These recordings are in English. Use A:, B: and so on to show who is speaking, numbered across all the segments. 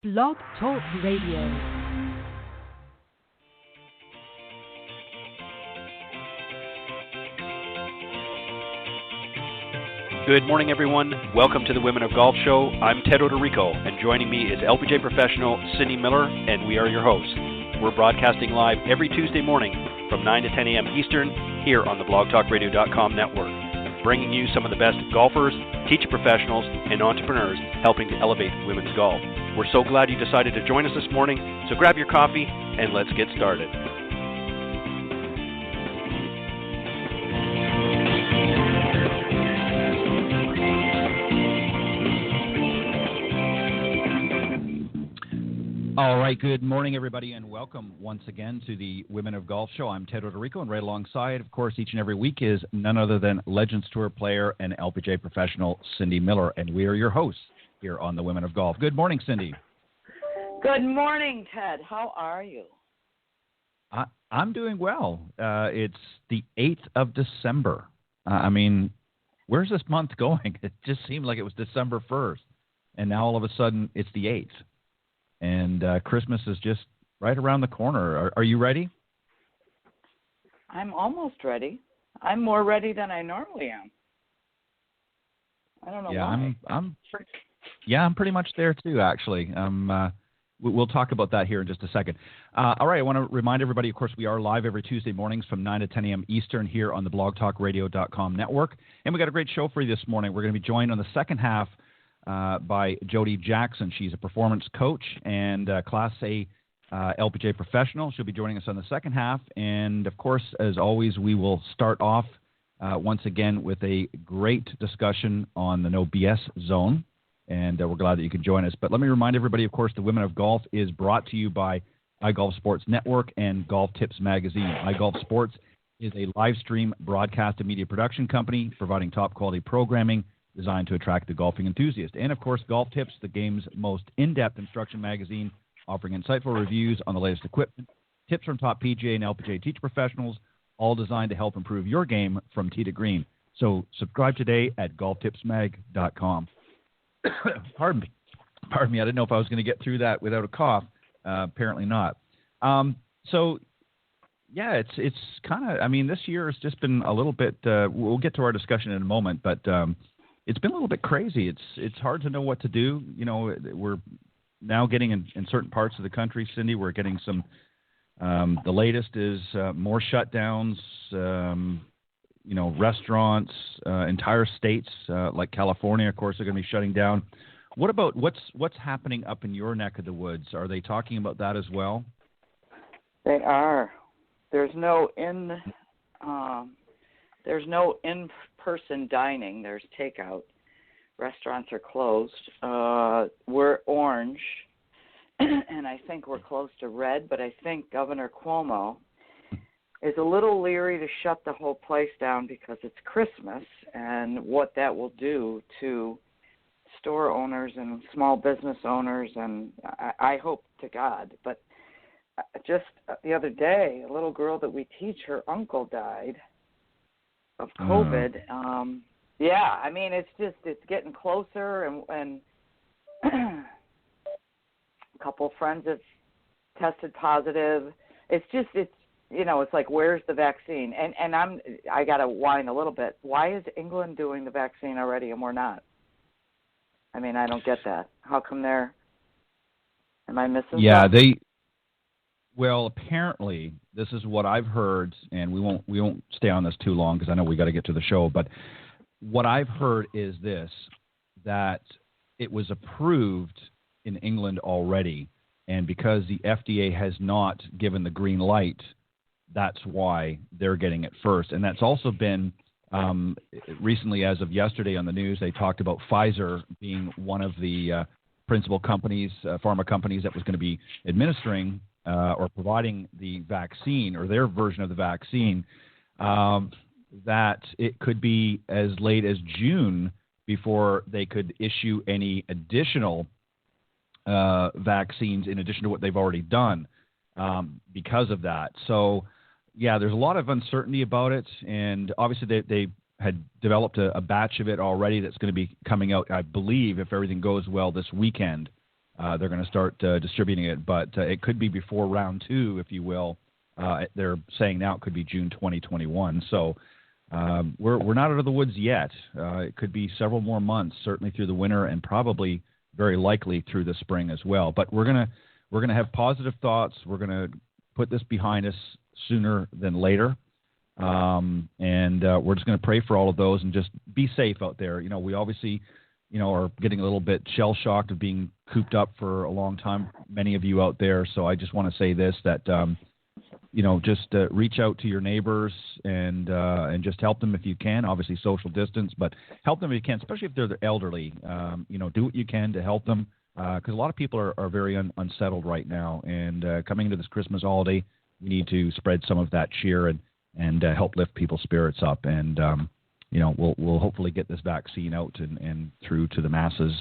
A: Blog Talk Radio.
B: Good morning, everyone. Welcome to the Women of Golf Show. I'm Ted Odorico, and joining me is LPGA professional Cindy Miller, and we are your hosts. We're broadcasting live every Tuesday morning from 9 to 10 a.m. Eastern here on the blogtalkradio.com network, bringing you some of the best golfers, teacher professionals, and entrepreneurs helping to elevate women's golf. We're so glad you decided to join us this morning, so grab your coffee and let's get started.
C: All right, good morning, everybody, and welcome once again to the Women of Golf Show. I'm Ted Odorico, and right alongside, of course, each and every week is none other than Legends Tour player and LPGA professional Cindy Miller, and we are your hosts here on the Women of Golf. Good morning, Cindy.
D: Good morning, Ted. How are you?
C: I'm doing well. It's the 8th of December. Where's this month going? It just seemed like it was December 1st, and now all of a sudden it's the 8th. And Christmas is just right around the corner. Are you ready?
D: I'm almost ready. I'm more ready than I normally am. I don't know why.
C: I'm pretty much there too, actually. We'll talk about that here in just a second. All right, I want to remind everybody, of course, we are live every Tuesday mornings from 9 to 10 a.m. Eastern here on the blogtalkradio.com network. And we got a great show for you this morning. We're going to be joined on the second half by Jody Jackson. She's a performance coach and Class A LPGA professional. She'll be joining us on the second half. And, of course, as always, we will start off once again with a great discussion on the No BS zone. And we're glad that you can join us. But let me remind everybody, of course, the Women of Golf is brought to you by iGolf Sports Network and Golf Tips Magazine. iGolf Sports is a live stream broadcast and media production company providing top-quality programming designed to attract the golfing enthusiast. And, of course, Golf Tips, the game's most in-depth instruction magazine, offering insightful reviews on the latest equipment, tips from top PGA and LPGA teacher professionals, all designed to help improve your game from tee to green. So subscribe today at golftipsmag.com. Pardon me. I didn't know if I was going to get through that without a cough. Apparently not. It's kind of, this year has just been a little bit, we'll get to our discussion in a moment, but it's been a little bit crazy. It's hard to know what to do. You know, we're now getting in certain parts of the country, Cindy, we're getting some, the latest is more shutdowns, restaurants, entire states like California, of course, are going to be shutting down. What about what's happening up in your neck of the woods? Are they talking about that as well?
D: They are. There's no in-person dining. There's takeout. Restaurants are closed. We're orange, and I think we're close to red, but I think Governor Cuomo is a little leery to shut the whole place down because it's Christmas and what that will do to store owners and small business owners, and I hope to God. But just the other day, a little girl that we teach, her uncle died of COVID. It's getting closer, and a couple of friends have tested positive. It's like, where's the vaccine? And I got to whine a little bit. Why is England doing the vaccine already and we're not? I don't get that. How come they're? Am I missing something?
C: Well, apparently, this is what I've heard, and we won't stay on this too long because I know we got to get to the show. But what I've heard is this: that it was approved in England already, and because the FDA has not given the green light, that's why they're getting it first. And that's also been recently, as of yesterday on the news, they talked about Pfizer being one of the principal companies, pharma companies, that was going to be administering or providing the vaccine or their version of the vaccine, that it could be as late as June before they could issue any additional vaccines in addition to what they've already done because of that. So, yeah, there's a lot of uncertainty about it, and obviously they had developed a batch of it already that's going to be coming out, I believe, if everything goes well, this weekend. they're going to start distributing it, but it could be before round 2, if you will. They're saying now it could be June 2021. So we're not out of the woods yet. It could be several more months, certainly through the winter, and probably very likely through the spring as well. But we're gonna have positive thoughts. We're gonna put this behind us sooner than later, and we're just gonna pray for all of those and just be safe out there. We obviously, are getting a little bit shell shocked of being cooped up for a long time. Many of you out there. So I just want to say this, that just reach out to your neighbors and just help them if you can. Obviously, social distance, but help them if you can, especially if they're the elderly. Do what you can to help them, because a lot of people are very unsettled right now. And coming into this Christmas holiday, we need to spread some of that cheer and help lift people's spirits up. And we'll hopefully get this vaccine out and through to the masses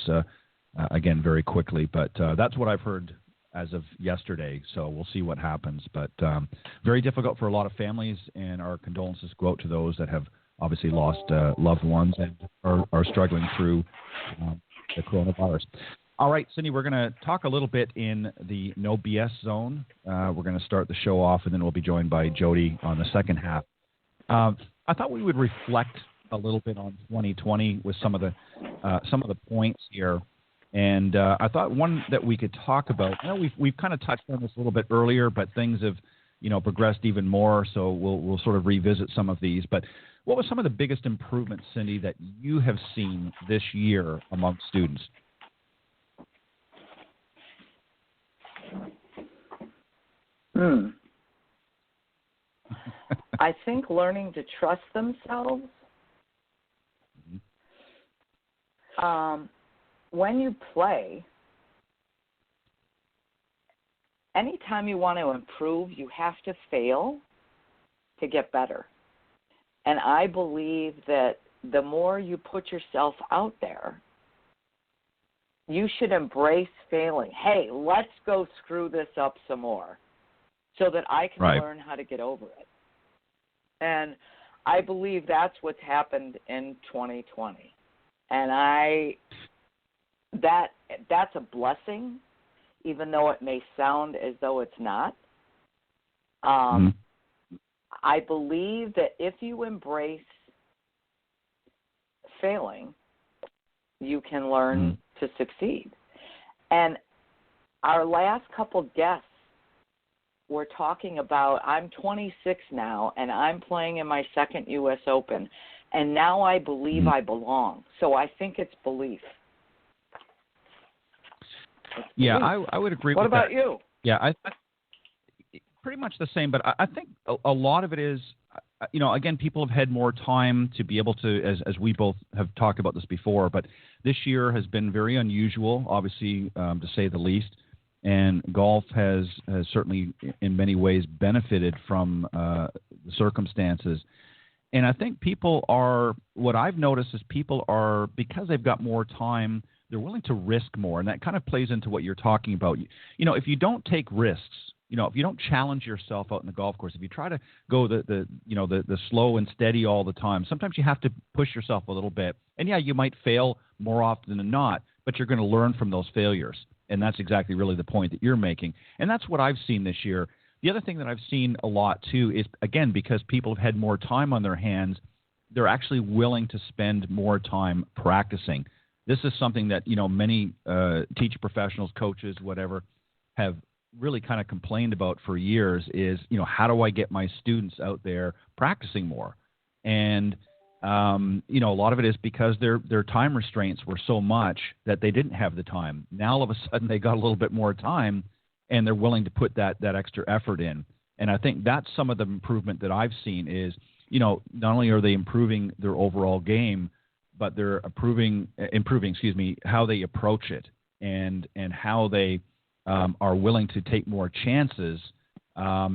C: again very quickly. But that's what I've heard as of yesterday, so we'll see what happens. But very difficult for a lot of families, and our condolences go out to those that have obviously lost loved ones and are struggling through the coronavirus. All right, Cindy, we're going to talk a little bit in the No BS zone. We're going to start the show off, and then we'll be joined by Jody on the second half. I thought we would reflect a little bit on 2020 with some of the points here. And I thought one that we could talk about. I know we've kind of touched on this a little bit earlier, but things have progressed even more. So we'll sort of revisit some of these. But what were some of the biggest improvements, Cindy, that you have seen this year among students?
D: I think learning to trust themselves. When you play, anytime you want to improve, you have to fail to get better. And I believe that the more you put yourself out there, you should embrace failing. Hey, let's go screw this up some more so that I can learn how to get over it. And I believe that's what's happened in 2020. And that's a blessing, even though it may sound as though it's not. I believe that if you embrace failing, you can learn to succeed. And our last couple guests were talking about, I'm 26 now, and I'm playing in my second U.S. Open, and now I believe I belong. So I think it's belief.
C: Yeah, I would agree with that.
D: What about you?
C: Yeah, I pretty much the same, but I think a lot of it is, again, people have had more time to be able to, as we both have talked about this before, but this year has been very unusual, obviously, to say the least, and golf has certainly in many ways benefited from the circumstances. And I think what I've noticed is people are, because they've got more time, they're willing to risk more, and that kind of plays into what you're talking about. If you don't take risks, if you don't challenge yourself out in the golf course, if you try to go the slow and steady all the time, sometimes you have to push yourself a little bit. And yeah, you might fail more often than not, but you're going to learn from those failures. And that's exactly really the point that you're making. And that's what I've seen this year. The other thing that I've seen a lot too is, again, because people have had more time on their hands, they're actually willing to spend more time practicing. This is something that, many teacher professionals, coaches, whatever, have really kind of complained about for years is, how do I get my students out there practicing more? And, a lot of it is because their time restraints were so much that they didn't have the time. Now, all of a sudden, they got a little bit more time, and they're willing to put that extra effort in. And I think that's some of the improvement that I've seen is, not only are they improving their overall game, but they're improving, how they approach it and how they are willing to take more chances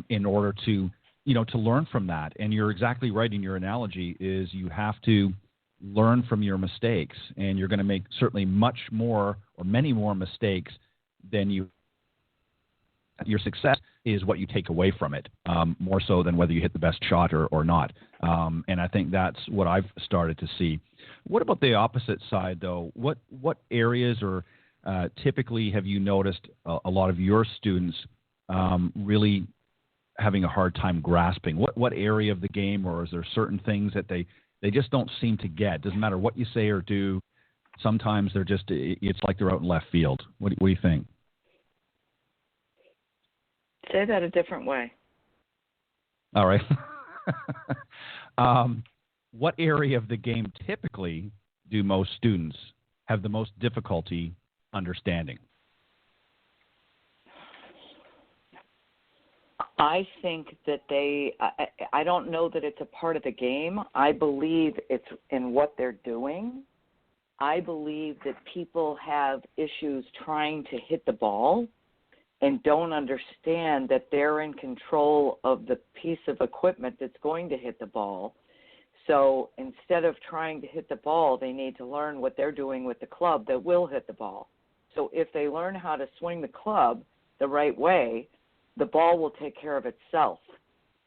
C: in order to learn from that. And you're exactly right in your analogy is you have to learn from your mistakes, and you're going to make certainly much more or many more mistakes than your success is what you take away from it, more so than whether you hit the best shot or not. And I think that's what I've started to see. What about the opposite side, though? What areas or typically have you noticed a lot of your students really having a hard time grasping? What area of the game, or is there certain things that they just don't seem to get? Doesn't matter what you say or do. Sometimes it's like they're out in left field. What do you think?
D: Say that a different way.
C: All right. What area of the game typically do most students have the most difficulty understanding?
D: I think that I don't know that it's a part of the game. I believe it's in what they're doing. I believe that people have issues trying to hit the ball and don't understand that they're in control of the piece of equipment that's going to hit the ball. So instead of trying to hit the ball, they need to learn what they're doing with the club that will hit the ball. So if they learn how to swing the club the right way, the ball will take care of itself.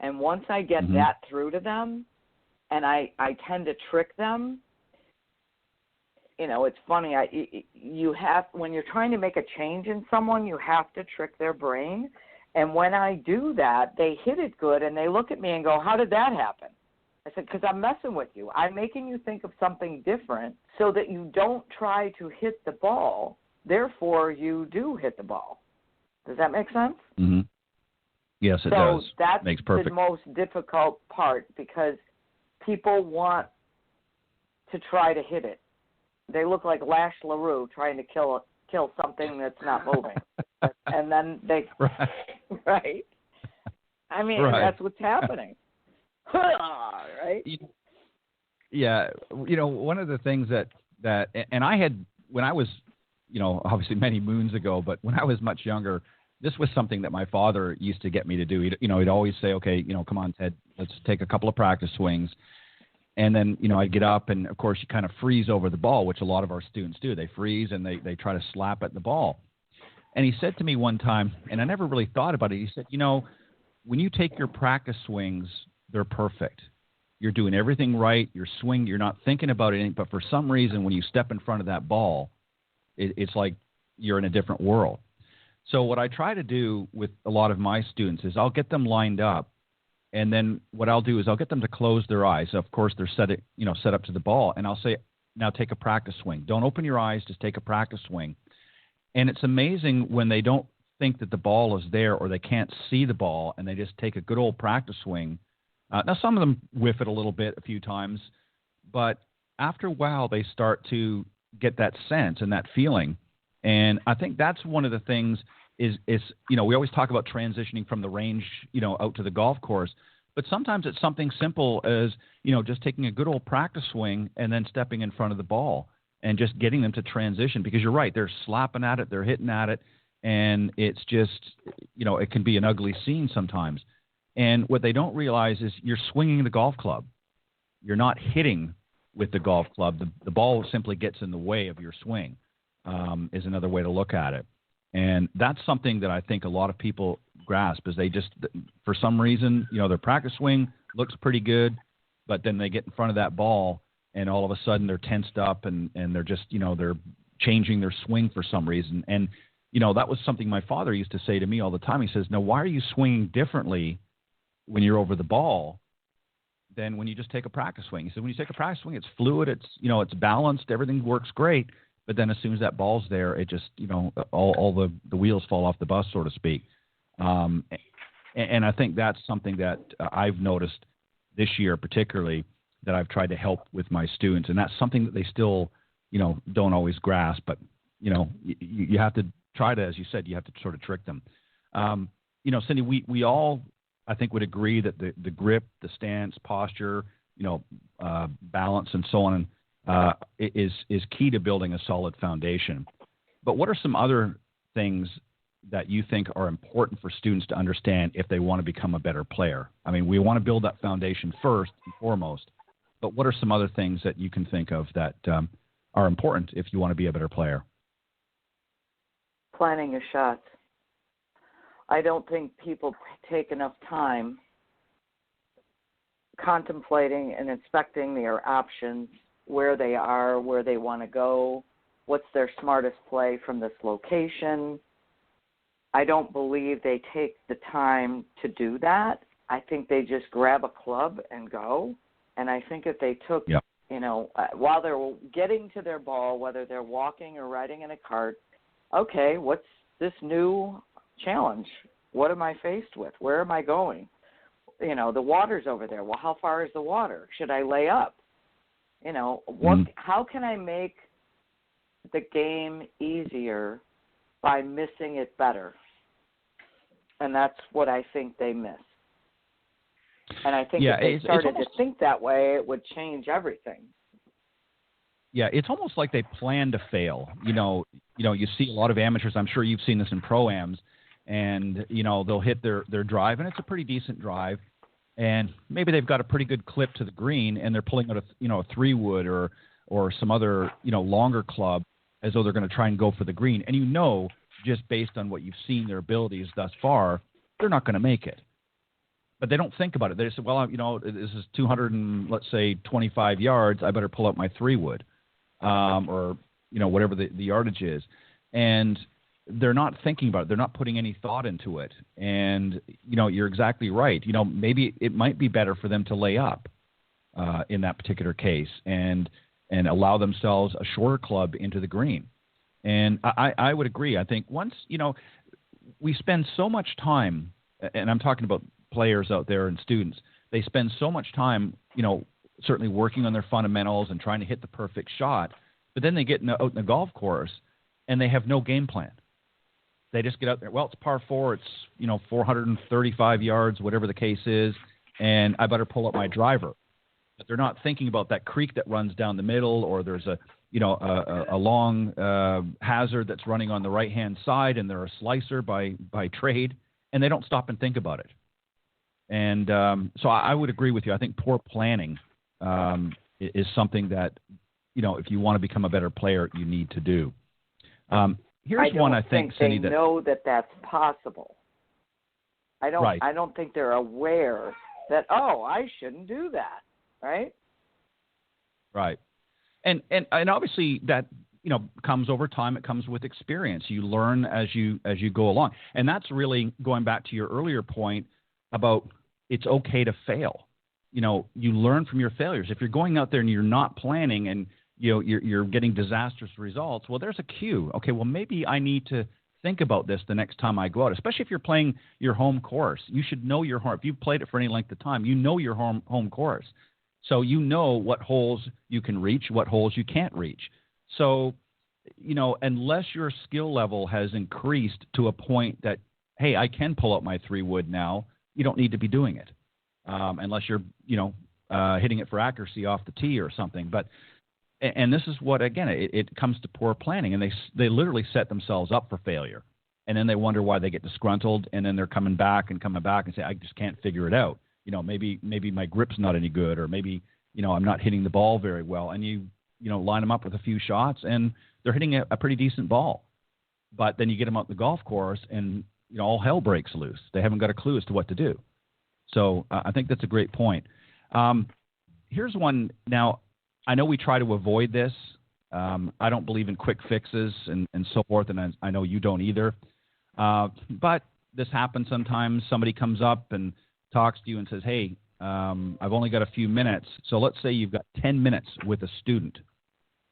D: And once I get that through to them, and I tend to trick them, it's funny. When you're trying to make a change in someone, you have to trick their brain. And when I do that, they hit it good, and they look at me and go, "How did that happen?" I said, "Because I'm messing with you. I'm making you think of something different so that you don't try to hit the ball. Therefore, you do hit the ball." Does that make sense?
C: Mm-hmm. Yes, it does.
D: So that's
C: Makes perfect.
D: the most difficult part, because people want to try to hit it. They look like Lash LaRue trying to kill something that's not moving. And then they right? I mean, that's what's happening. Right?
C: Yeah, one of the ththings that and I had, when I was, obviously many moons ago, but when I was much younger, this was something that my father used to get me to do. He'd always say, "Okay, come on, Ted, let's take a couple of practice swings." And then, I'd get up, and of course you kind of freeze over the ball, which a lot of our students do. They freeze and they try to slap at the ball. And he said to me one time, and I never really thought about it, he said, when you take your practice swings, they're perfect. You're doing everything right. You're swinging. You're not thinking about anything. But for some reason, when you step in front of that ball, it's like you're in a different world. So what I try to do with a lot of my students is I'll get them lined up, and then what I'll do is I'll get them to close their eyes. Of course, they're set up to the ball, and I'll say, "Now take a practice swing. Don't open your eyes. Just take a practice swing." And it's amazing when they don't think that the ball is there, or they can't see the ball, and they just take a good old practice swing. Now, some of them whiff it a little bit a few times, but after a while, they start to get that sense and that feeling. And I think that's one of the things is we always talk about transitioning from the range, out to the golf course. But sometimes it's something simple as, just taking a good old practice swing and then stepping in front of the ball and just getting them to transition. Because you're right, they're slapping at it, they're hitting at it, and it's just, it can be an ugly scene sometimes. And what they don't realize is you're swinging the golf club. You're not hitting with the golf club. The ball simply gets in the way of your swing, is another way to look at it. And that's something that I think a lot of people grasp, is they just, for some reason, their practice swing looks pretty good, but then they get in front of that ball and all of a sudden they're tensed up and they're just, they're changing their swing for some reason. And, that was something my father used to say to me all the time. He says, "Now, why are you swinging differently when you're over the ball than when you just take a practice swing?" He said, "When you take a practice swing, it's fluid, it's, it's balanced, everything works great. But then as soon as that ball's there, it just, all the wheels fall off the bus, so to speak." And I think that's something that I've noticed this year particularly, that I've tried to help with my students. And that's something that they still, don't always grasp. But, you have to try to, as you said, you have to sort of trick them. Cindy, we all, I think, would agree that the grip, the stance, posture, balance, and so on, is key to building a solid foundation. But what are some other things that you think are important for students to understand if they want to become a better player? I mean, we want to build that foundation first and foremost, but what are some other things that you can think of that are important if you want to be a better player?
D: Planning your shots. I don't think people take enough time contemplating and inspecting their options, where they are, where they want to go, what's their smartest play from this location. I don't believe they take the time to do that. I think they just grab a club and go. And I think if they took,
C: Yep.
D: while they're getting to their ball, whether they're walking or riding in a cart, okay, what's this new challenge? What am I faced with? Where am I going? The water's over there. Well, how far is the water? Should I lay up? How can I make the game easier by missing it better? And that's what I think they miss. And I think if they started to think that way, it would change everything.
C: Yeah, it's almost like they plan to fail. You see a lot of amateurs. I'm sure you've seen this in pro-ams, and they'll hit their drive, and it's a pretty decent drive, and maybe they've got a pretty good clip to the green, and they're pulling out a 3-wood or some other longer club as though they're going to try and go for the green, and just based on what you've seen their abilities thus far, they're not going to make it. But they don't think about it. They say, well, this is 225 yards. I better pull out my 3-wood, or whatever the yardage is, and they're not thinking about it. They're not putting any thought into it. And you're exactly right. Maybe it might be better for them to lay up in that particular case and allow themselves a shorter club into the green. And I would agree. I think once we spend so much time, and I'm talking about players out there and students, they spend so much time, certainly working on their fundamentals and trying to hit the perfect shot, but then they get out in the golf course and they have no game plan. They just get out there. Well, it's par 4. It's, 435 yards, whatever the case is, and I better pull up my driver. But they're not thinking about that creek that runs down the middle, or there's a long hazard that's running on the right-hand side, and they're a slicer by trade, and they don't stop and think about it. And so I would agree with you. I think poor planning is something that, if you want to become a better player, you need to do. Here's one I think, Cindy,
D: they know that that's possible. I don't think they're aware that, I shouldn't do that, right?
C: Right. And obviously that, comes over time. It comes with experience. You learn as you go along. And that's really going back to your earlier point about it's okay to fail. You learn from your failures. If you're going out there and you're not planning and you're getting disastrous results, well, there's a cue. Okay, well, maybe I need to think about this the next time I go out, especially if you're playing your home course. You should know your home. If you've played it for any length of time, you know your home course. So you know what holes you can reach, what holes you can't reach. So, unless your skill level has increased to a point that, hey, I can pull up my 3-wood now, you don't need to be doing it, unless you're, hitting it for accuracy off the tee or something. And this is what, again, it comes to poor planning, and they literally set themselves up for failure, and then they wonder why they get disgruntled, and then they're coming back and say, I just can't figure it out. Maybe my grip's not any good, or maybe I'm not hitting the ball very well, and you line them up with a few shots, and they're hitting a pretty decent ball, but then you get them out the golf course, and all hell breaks loose. They haven't got a clue as to what to do. So I think that's a great point. Here's one now. I know we try to avoid this. I don't believe in quick fixes and so forth, and I know you don't either. But this happens sometimes. Somebody comes up and talks to you and says, hey, I've only got a few minutes. So let's say you've got 10 minutes with a student.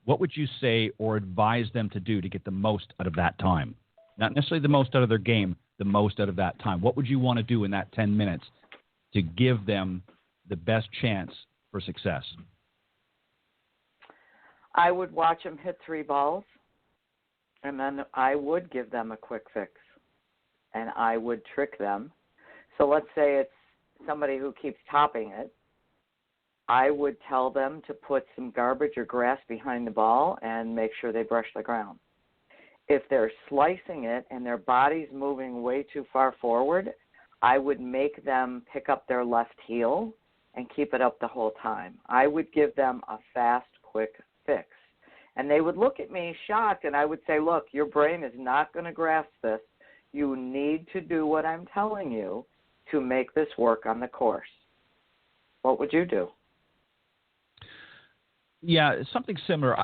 C: What would you say or advise them to do to get the most out of that time? Not necessarily the most out of their game, the most out of that time. What would you want to do in that 10 minutes to give them the best chance for success?
D: I would watch them hit 3 balls, and then I would give them a quick fix, and I would trick them. So let's say it's somebody who keeps topping it. I would tell them to put some garbage or grass behind the ball and make sure they brush the ground. If they're slicing it and their body's moving way too far forward, I would make them pick up their left heel and keep it up the whole time. I would give them a fast, quick fix. And they would look at me shocked, and I would say, look, your brain is not going to grasp this. You need to do what I'm telling you to make this work on the course. What would you do?
C: Yeah, something similar.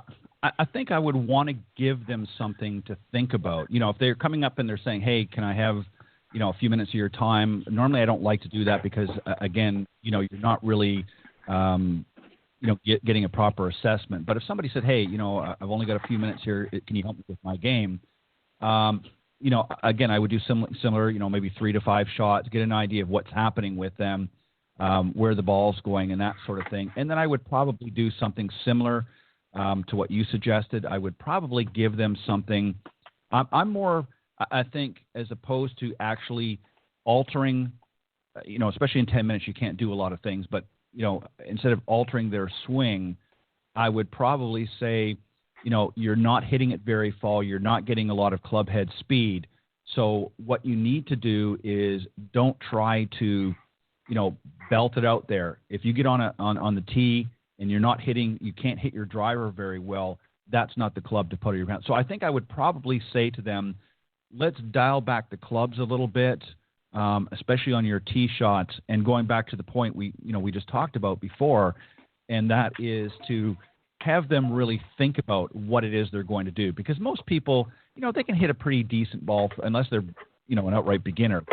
C: I think I would want to give them something to think about. If they're coming up and they're saying, hey, can I have, a few minutes of your time? Normally I don't like to do that because, again, you're not really, getting a proper assessment. But if somebody said, hey, I've only got a few minutes here, can you help me with my game? Again, I would do similar, maybe 3 to 5 shots, get an idea of what's happening with them, where the ball's going and that sort of thing. And then I would probably do something similar to what you suggested. I would probably give them something. I'm more, I think, as opposed to actually altering, especially in 10 minutes, you can't do a lot of things. But, instead of altering their swing, I would probably say, you're not hitting it very far. You're not getting a lot of club head speed. So what you need to do is don't try to, belt it out there. If you get on the tee and you're not hitting, you can't hit your driver very well, that's not the club to put in your hand. So I think I would probably say to them, let's dial back the clubs a little bit, especially on your tee shots. And going back to the point we just talked about before, and that is to have them really think about what it is they're going to do. Because most people, they can hit a pretty decent ball unless they're, an outright beginner.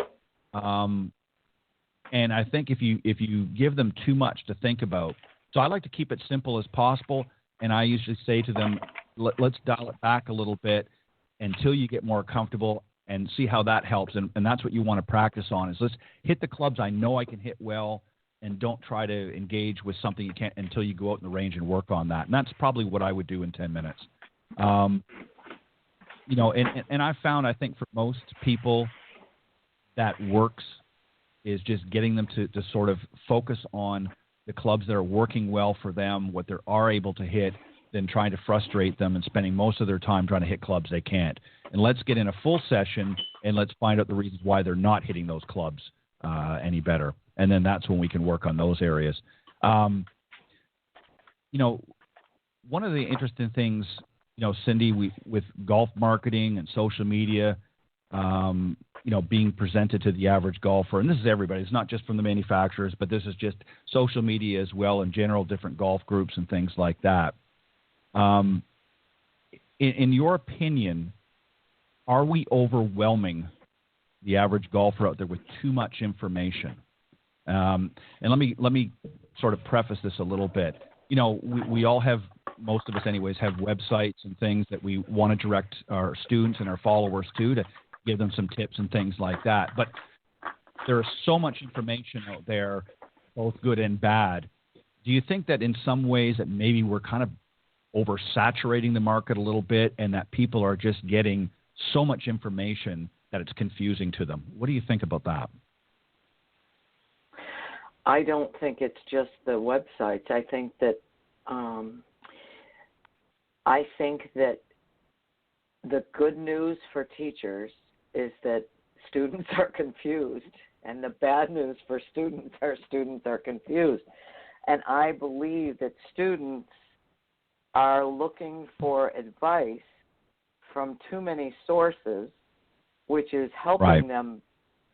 C: And I think if you give them too much to think about, so I like to keep it simple as possible. And I usually say to them, let's dial it back a little bit until you get more comfortable and see how that helps. And that's what you want to practice on, is let's hit the clubs I know I can hit well, and don't try to engage with something you can't until you go out in the range and work on that. And that's probably what I would do in 10 minutes. And I found, I think for most people that works is just getting them to sort of focus on the clubs that are working well for them, what they are able to hit, than trying to frustrate them and spending most of their time trying to hit clubs they can't. And let's get in a full session and let's find out the reasons why they're not hitting those clubs any better. And then that's when we can work on those areas. One of the interesting things, Cindy, with golf marketing and social media, being presented to the average golfer, and this is everybody, it's not just from the manufacturers, but this is just social media as well, in general, different golf groups and things like that. In your opinion, are we overwhelming the average golfer out there with too much information? And let me sort of preface this a little bit. We all have, most of us anyways, have websites and things that we want to direct our students and our followers to give them some tips and things like that. But there is so much information out there, both good and bad. Do you think that in some ways that maybe we're kind of oversaturating the market a little bit, and that people are just getting so much information that it's confusing to them? What do you think about that?
D: I don't think it's just the websites. I think that the good news for teachers is that students are confused, and the bad news for students are confused. And I believe that students are looking for advice from too many sources, which is helping them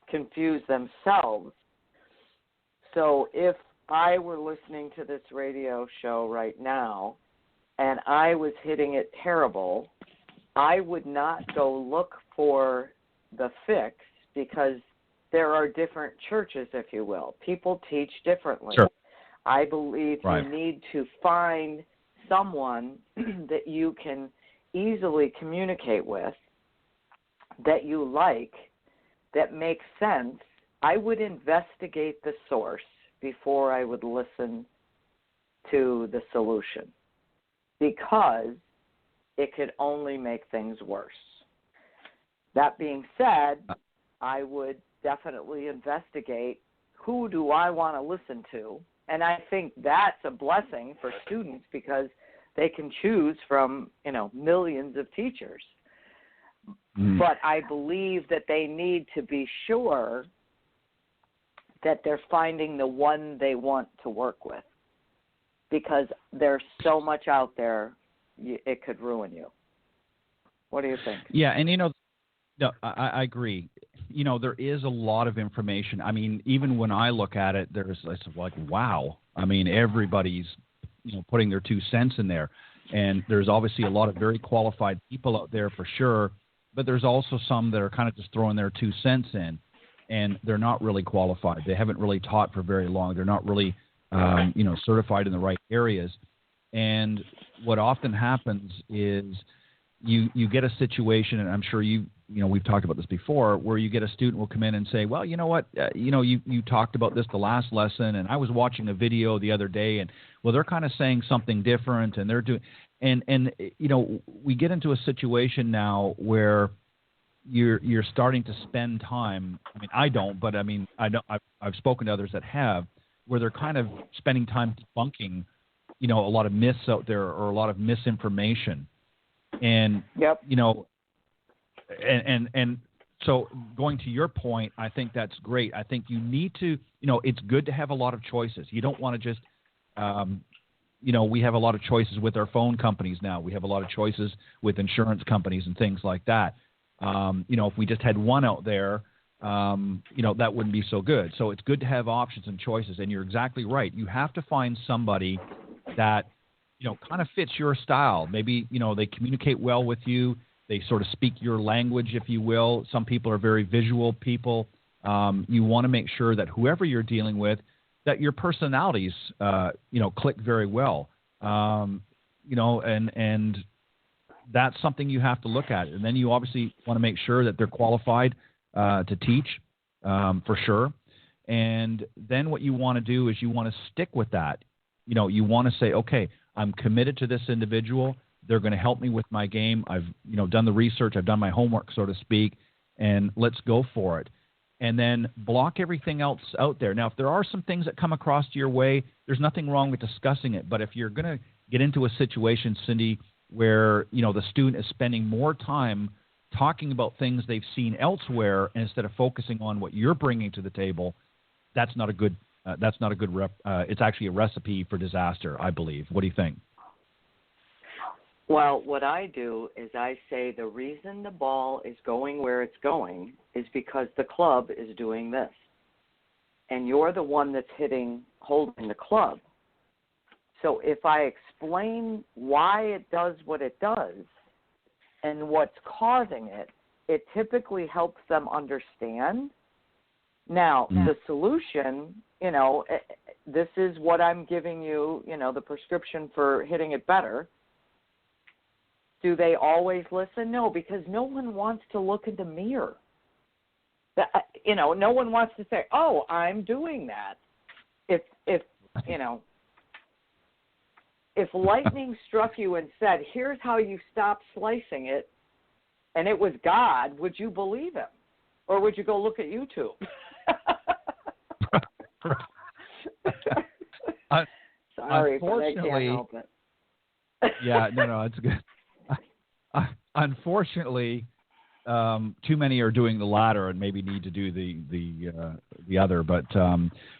D: confuse themselves. So if I were listening to this radio show right now and I was hitting it terrible, I would not go look for the fix, because there are different churches, if you will. People teach differently.
C: Sure.
D: I believe you need to find someone that you can easily communicate with, that you like, that makes sense. I would investigate the source before I would listen to the solution, because it could only make things worse. That being said, I would definitely investigate, who do I want to listen to? And I think that's a blessing for students, because they can choose from, millions of teachers. But I believe that they need to be sure that they're finding the one they want to work with, because there's so much out there, it could ruin you. What do you think?
C: Yeah, and no, I agree. There is a lot of information. I mean, even when I look at it, it's like, wow. I mean, everybody's, putting their 2 cents in there. And there's obviously a lot of very qualified people out there for sure, but there's also some that are kind of just throwing their 2 cents in, and they're not really qualified. They haven't really taught for very long. They're not really, certified in the right areas. And what often happens is you get a situation, and I'm sure we've talked about this before, where you get a student will come in and say, well, you know what, you talked about this the last lesson, and I was watching a video the other day, and well, they're kind of saying something different, and they're doing, and we get into a situation now where you're starting to spend time. I mean, I don't, but I mean, I've spoken to others that have, where they're kind of spending time debunking, a lot of myths out there or a lot of misinformation. And,
D: yep.
C: And so going to your point, I think that's great. I think you need to, it's good to have a lot of choices. You don't want to just, we have a lot of choices with our phone companies now. We have a lot of choices with insurance companies and things like that. If we just had one out there, that wouldn't be so good. So it's good to have options and choices. And you're exactly right. You have to find somebody that, kind of fits your style. Maybe, they communicate well with you. They sort of speak your language, if you will. Some people are very visual people. You want to make sure that whoever you're dealing with, that your personalities, click very well. And that's something you have to look at. And then you obviously want to make sure that they're qualified to teach, for sure. And then what you want to do is you want to stick with that. You want to say, okay, I'm committed to this individual. They're going to help me with my game. I've, done the research. I've done my homework, so to speak, and let's go for it. And then block everything else out there. Now, if there are some things that come across your way, there's nothing wrong with discussing it. But if you're going to get into a situation, Cindy, where, the student is spending more time talking about things they've seen elsewhere instead of focusing on what you're bringing to the table, that's not a good it's actually a recipe for disaster, I believe. What do you think?
D: Well, what I do is I say the reason the ball is going where it's going is because the club is doing this. And you're the one that's holding the club. So if I explain why it does what it does and what's causing it, it typically helps them understand. Now, the solution, this is what I'm giving you, the prescription for hitting it better. Do they always listen? No, because no one wants to look in the mirror. No one wants to say, oh, I'm doing that. If lightning struck you and said, here's how you stop slicing it, and it was God, would you believe him? Or would you go look at YouTube? Sorry, but I can't help it.
C: Yeah, no, it's good. Unfortunately, too many are doing the latter and maybe need to do the other. But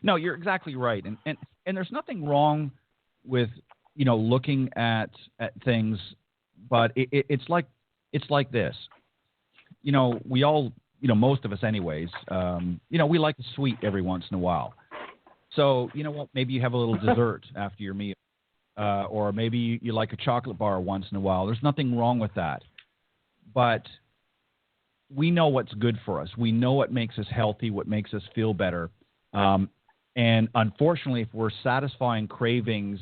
C: no, you're exactly right. And there's nothing wrong with looking at things, but it's like this. We all, most of us anyways, we like a sweet every once in a while. So, you know what, maybe you have a little dessert after your meal, or maybe you like a chocolate bar once in a while. There's nothing wrong with that. But we know what's good for us. We know what makes us healthy, what makes us feel better. And unfortunately, if we're satisfying cravings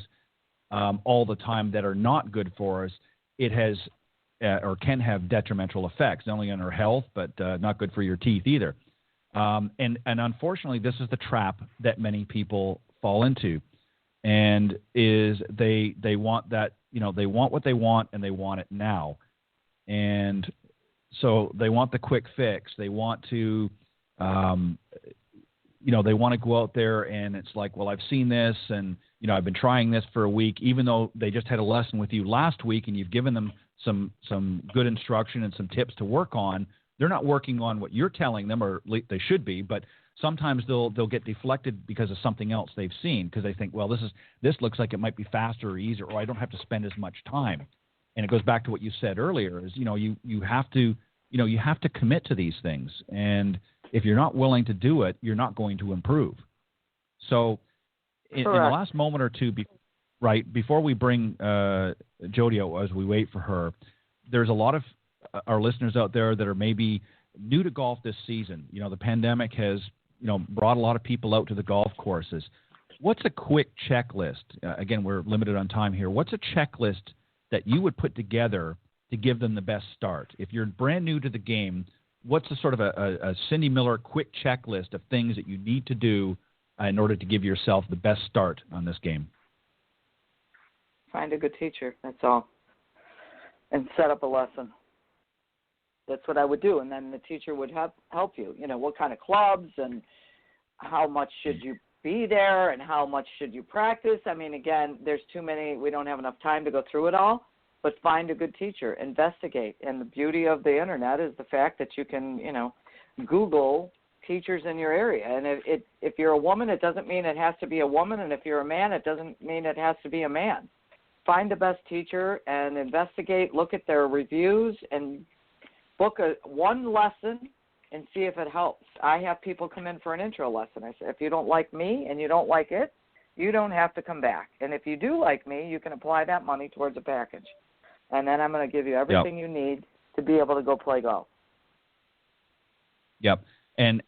C: all the time that are not good for us, it has or can have detrimental effects, not only on our health, but not good for your teeth either. And unfortunately, this is the trap that many people fall into, and is they want that, they want what they want and they want it now. And so they want the quick fix. They want to, they want to go out there and it's like, well, I've seen this and, I've been trying this for a week, even though they just had a lesson with you last week and you've given them some good instruction and some tips to work on. They're not working on what you're telling them, or they should be, but sometimes they'll get deflected because of something else they've seen, because they think, well, this looks like it might be faster or easier, or I don't have to spend as much time. And it goes back to what you said earlier, is you have to commit to these things, and if you're not willing to do it, you're not going to improve. So in the last moment or two right, before we bring Jody out as we wait for her, there's a lot of our listeners out there that are maybe new to golf this season. You know, the pandemic has, brought a lot of people out to the golf courses. What's a quick checklist? Again, we're limited on time here. What's a checklist that you would put together to give them the best start? If you're brand new to the game, what's a sort of a Cindy Miller quick checklist of things that you need to do in order to give yourself the best start on this game?
D: Find a good teacher, that's all. And set up a lesson. That's what I would do. And then the teacher would help you. What kind of clubs and how much should you be there and how much should you practice? I mean, again, there's too many. We don't have enough time to go through it all. But find a good teacher. Investigate. And the beauty of the Internet is the fact that you can, Google teachers in your area. And if you're a woman, it doesn't mean it has to be a woman. And if you're a man, it doesn't mean it has to be a man. Find the best teacher and investigate, look at their reviews, and book one lesson and see if it helps. I have people come in for an intro lesson. I say, if you don't like me and you don't like it, you don't have to come back. And if you do like me, you can apply that money towards a package. And then I'm going to give you everything you need to be able to go play golf.
C: Yep. And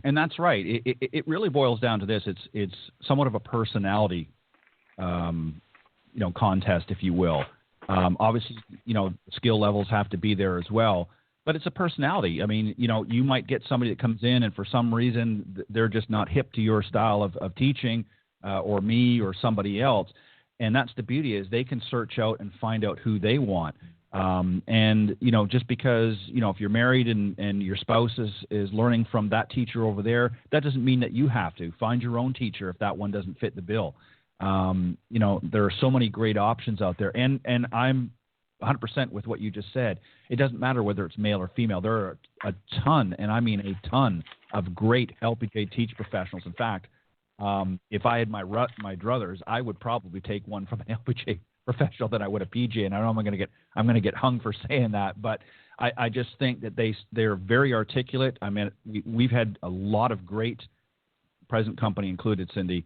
C: that's right. It really boils down to this. It's somewhat of a personality contest, if you will. Obviously, skill levels have to be there as well, but it's a personality. I mean, you might get somebody that comes in and for some reason they're just not hip to your style of teaching, or me or somebody else. And that's the beauty, is they can search out and find out who they want. And just because, if you're married and your spouse is learning from that teacher over there, that doesn't mean that you have to. Find your own teacher if that one doesn't fit the bill. There are so many great options out there, and I'm 100% with what you just said. It doesn't matter whether it's male or female. There are a ton, and I mean a ton, of great LPGA teach professionals. In fact, if I had my druthers, I would probably take one from an LPGA professional than I would a PGA. And I know I'm going to get hung for saying that, but I just think that they're very articulate. I mean, we've had a lot of great, present company included, Cindy,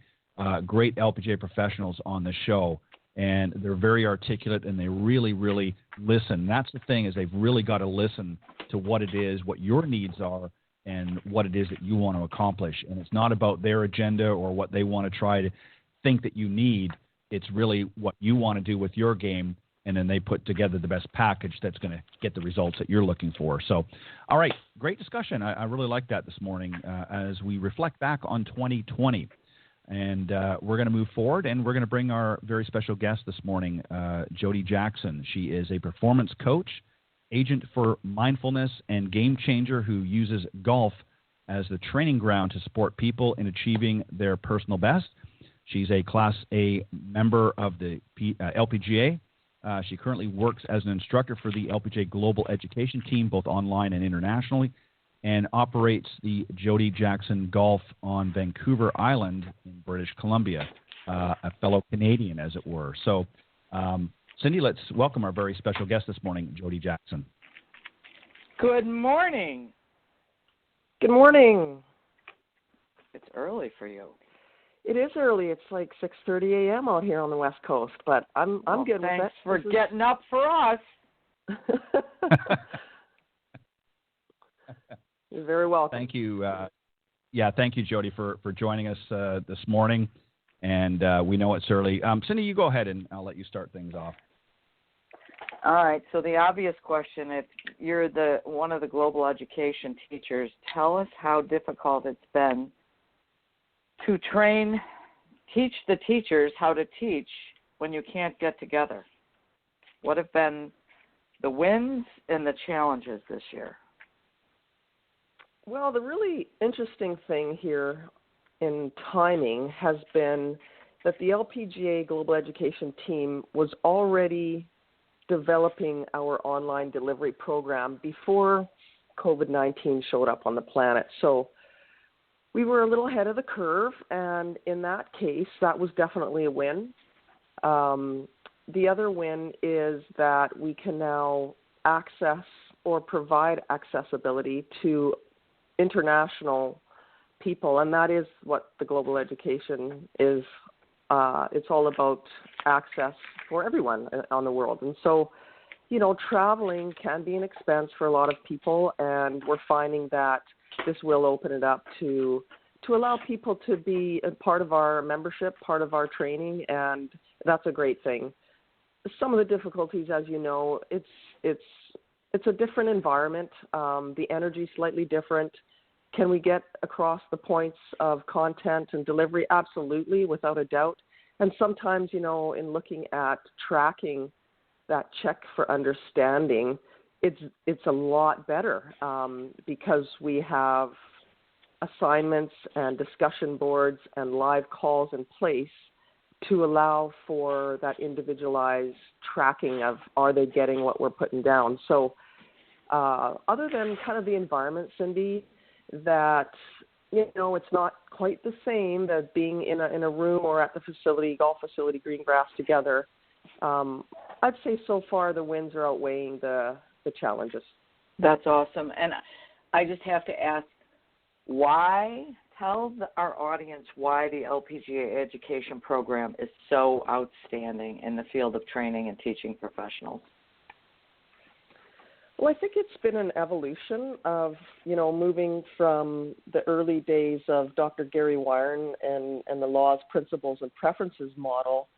C: great LPGA professionals on the show, and they're very articulate, and they really, really listen. That's the thing, is they've really got to listen to what it is, what your needs are, and what it is that you want to accomplish. And it's not about their agenda or what they want to try to think that you need. It's really what you want to do with your game, and then they put together the best package that's going to get the results that you're looking for. So, all right, great discussion. I really like that this morning as we reflect back on 2020. And we're going to move forward, and we're going to bring our very special guest this morning, Jody Jackson. She is a performance coach, agent for mindfulness, and game changer who uses golf as the training ground to support people in achieving their personal best. She's a Class A member of the LPGA. She currently works as an instructor for the LPGA Global Education Team, both online and internationally, and operates the Jody Jackson Golf on Vancouver Island in British Columbia, a fellow Canadian, as it were. So, Cindy, let's welcome our very special guest this morning, Jody Jackson.
D: Good morning.
E: Good morning.
D: It's early for you.
E: It is early. It's like 6:30 a.m. out here on the West Coast, but I'm good with it.
D: Thanks for getting up for us.
E: You're very welcome.
C: Thank you. Thank you, Jody, for joining us this morning. And we know it's early. Cindy, you go ahead, and I'll let you start things off.
D: All right. So the obvious question: if you're one of the global education teachers, tell us how difficult it's been to teach the teachers how to teach when you can't get together. What have been the wins and the challenges this year?
E: Well, the really interesting thing here in timing has been that the LPGA Global Education Team was already developing our online delivery program before COVID-19 showed up on the planet. So we were a little ahead of the curve, and in that case, that was definitely a win. The other win is that we can now access or provide accessibility to international people, and that is what the global education is it's all about access for everyone on the world. And so, traveling can be an expense for a lot of people, and we're finding that this will open it up to allow people to be a part of our membership, part of our training, and that's a great thing. Some of the difficulties, as you know, it's a different environment. The energy is slightly different. Can we get across the points of content and delivery? Absolutely, without a doubt. And sometimes, in looking at tracking that check for understanding, it's a lot better because we have assignments and discussion boards and live calls in place to allow for that individualized tracking of are they getting what we're putting down. So other than kind of the environment, Cindy, that, it's not quite the same as being in a room or at the facility, golf facility, green grass together. I'd say so far the wins are outweighing the challenges.
D: That's awesome. And I just have to ask, why? Tell our audience why the LPGA education program is so outstanding in the field of training and teaching professionals.
E: Well, I think it's been an evolution of, moving from the early days of Dr. Gary Wyron and the laws, principles, and preferences model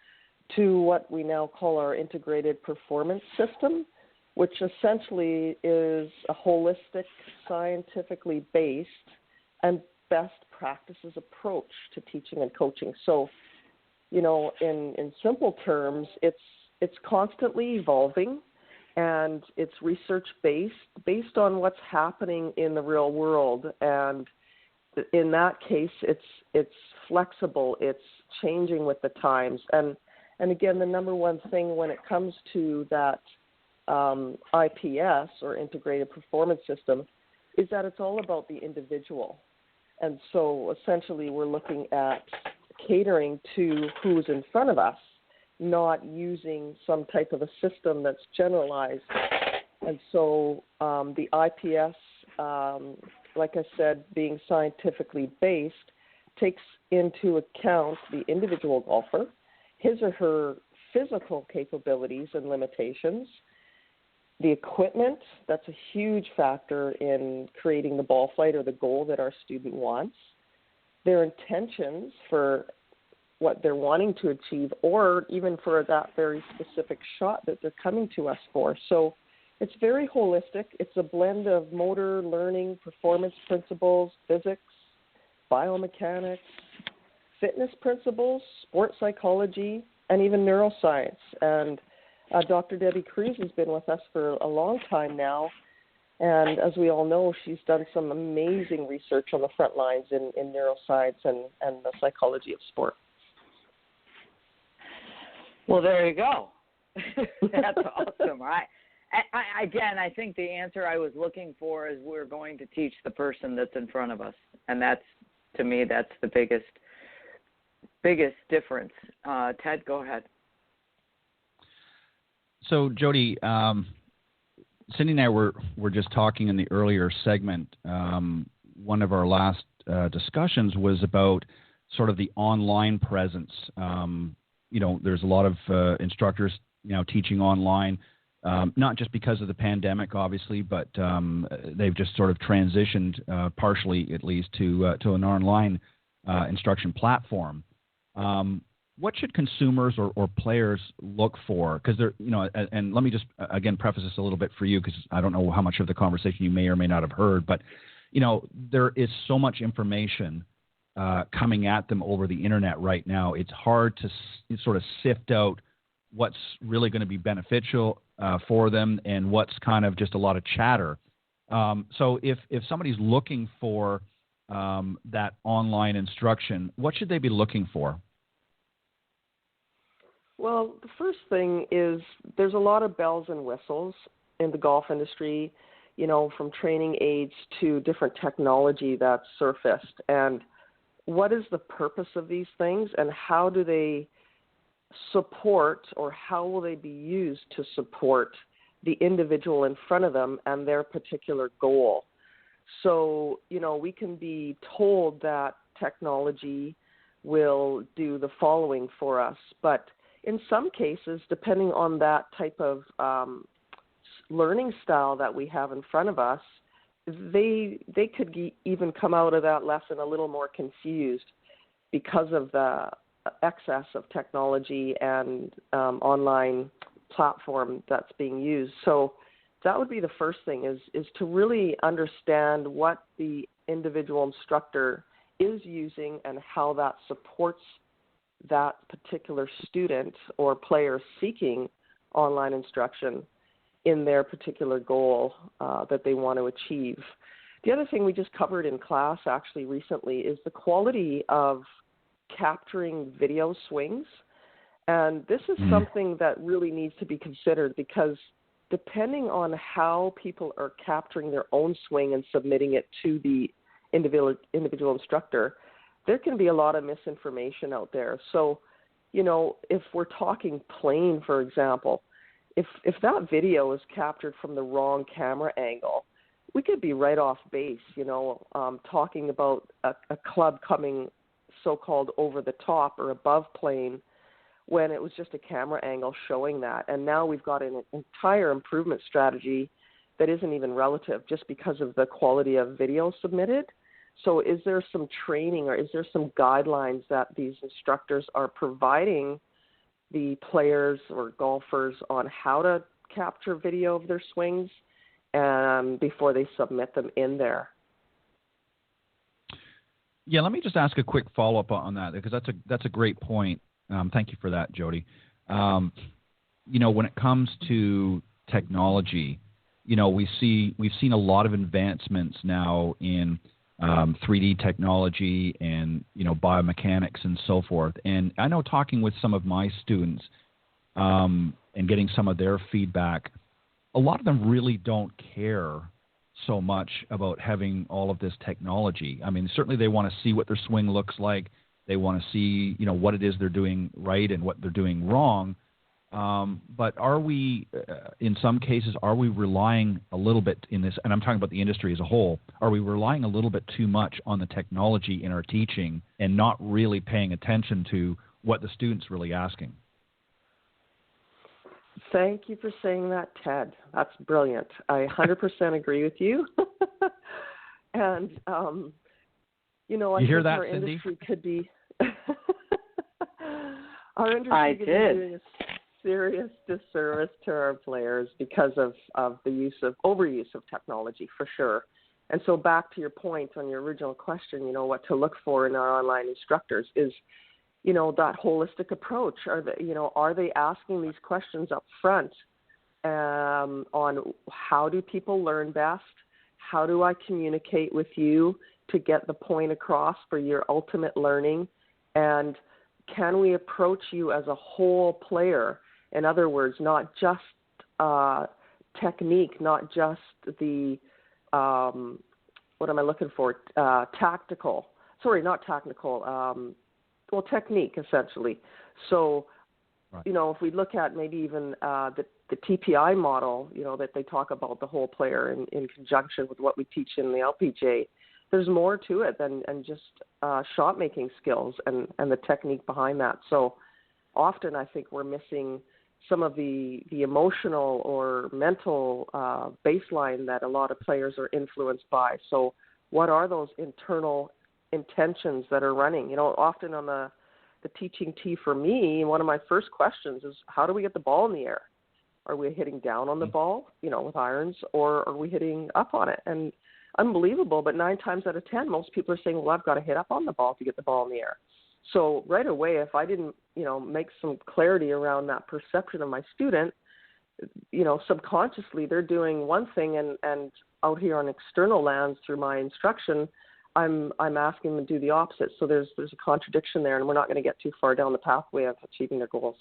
E: to what we now call our integrated performance system, which essentially is a holistic, scientifically based, and best practices approach to teaching and coaching. So, in simple terms, it's constantly evolving, and it's based on what's happening in the real world. And in that case, it's flexible, it's changing with the times. And again, the number one thing when it comes to that IPS, or integrated performance system, is that it's all about the individual. And so essentially we're looking at catering to who's in front of us, not using some type of a system that's generalized. And so the IPS, like I said, being scientifically based, takes into account the individual golfer, his or her physical capabilities and limitations, the equipment, that's a huge factor in creating the ball flight or the goal that our student wants, their intentions for what they're wanting to achieve, or even for that very specific shot that they're coming to us for. So it's very holistic. It's a blend of motor, learning, performance principles, physics, biomechanics, fitness principles, sports psychology, and even neuroscience. And Dr. Debbie Cruz has been with us for a long time now, and as we all know, she's done some amazing research on the front lines in neuroscience and the psychology of sport.
D: Well, there you go. That's awesome. I think the answer I was looking for is we're going to teach the person that's in front of us, and that's, to me, that's the biggest difference. Ted, go ahead.
C: So, Jody, Cindy and I were just talking in the earlier segment. One of our last discussions was about sort of the online presence. There's a lot of instructors, teaching online, not just because of the pandemic, obviously, but they've just sort of transitioned, partially at least, to an online instruction platform. What should consumers or players look for? Because and let me just again preface this a little bit for you, because I don't know how much of the conversation you may or may not have heard, but there is so much information coming at them over the internet right now. It's hard to sort of sift out what's really going to be beneficial for them and what's kind of just a lot of chatter. So if somebody's looking for that online instruction, what should they be looking for?
E: Well, the first thing is there's a lot of bells and whistles in the golf industry, from training aids to different technology that's surfaced. And what is the purpose of these things, and how do they support, or how will they be used to support the individual in front of them and their particular goal? So, we can be told that technology will do the following for us. But in some cases, depending on that type of learning style that we have in front of us, they could even come out of that lesson a little more confused because of the excess of technology and online platform that's being used. So that would be the first thing, is to really understand what the individual instructor is using and how that supports that particular student or player seeking online instruction in their particular goal that they want to achieve. The other thing we just covered in class actually recently is the quality of capturing video swings. And this is something that really needs to be considered, because depending on how people are capturing their own swing and submitting it to the individual instructor, there can be a lot of misinformation out there. So, you know, if we're talking plane, for example, if that video is captured from the wrong camera angle, we could be right off base, you know, talking about a club coming so-called over the top or above plane when it was just a camera angle showing that. And now we've got an entire improvement strategy that isn't even relative just because of the quality of video submitted. So is there some training or is there some guidelines that these instructors are providing the players or golfers on how to capture video of their swings before they submit them in there?
C: Yeah, let me just ask a quick follow-up on that, because that's a great point. Thank you for that, Jody. You know, when it comes to technology, you know, we've seen a lot of advancements now in 3D technology and, you know, biomechanics and so forth. And I know, talking with some of my students and getting some of their feedback, a lot of them really don't care so much about having all of this technology. I mean, certainly they want to see what their swing looks like. They want to see, you know, what it is they're doing right and what they're doing wrong. But are we, in some cases, are we relying a little bit in this, and I'm talking about the industry as a whole, are we relying a little bit too much on the technology in our teaching and not really paying attention to what the student's really asking?
E: Thank you for saying that, Ted. That's brilliant. I 100% agree with you. And, you know, I
C: you hear
E: think
C: that,
E: our
C: Cindy?
E: industry could be our industry could be doing a serious disservice to our players because of the overuse of technology, for sure. And so back to your point on your original question, you know, what to look for in our online instructors is, you know, that holistic approach. Are they asking these questions up front on how do people learn best? How do I communicate with you to get the point across for your ultimate learning? And can we approach you as a whole player? In other words, not just technique, not just the, what am I looking for? Tactical. Sorry, not technical. Well, technique, essentially. So, right. You know, if we look at maybe even the TPI model, you know, that they talk about the whole player in conjunction with what we teach in the LPGA, there's more to it than just shot making skills and the technique behind that. So often I think we're missing some of the emotional or mental baseline that a lot of players are influenced by. So what are those internal intentions that are running? You know, often on the teaching tee for me, one of my first questions is, how do we get the ball in the air? Are we hitting down on the ball, you know, with irons, or are we hitting up on it? And unbelievable, but 9 times out of 10, most people are saying, well, I've got to hit up on the ball to get the ball in the air. So right away, if I didn't, you know, make some clarity around that perception of my student, you know, subconsciously they're doing one thing, and out here on external lands through my instruction, I'm asking them to do the opposite. So there's a contradiction there, and we're not going to get too far down the pathway of achieving their goals.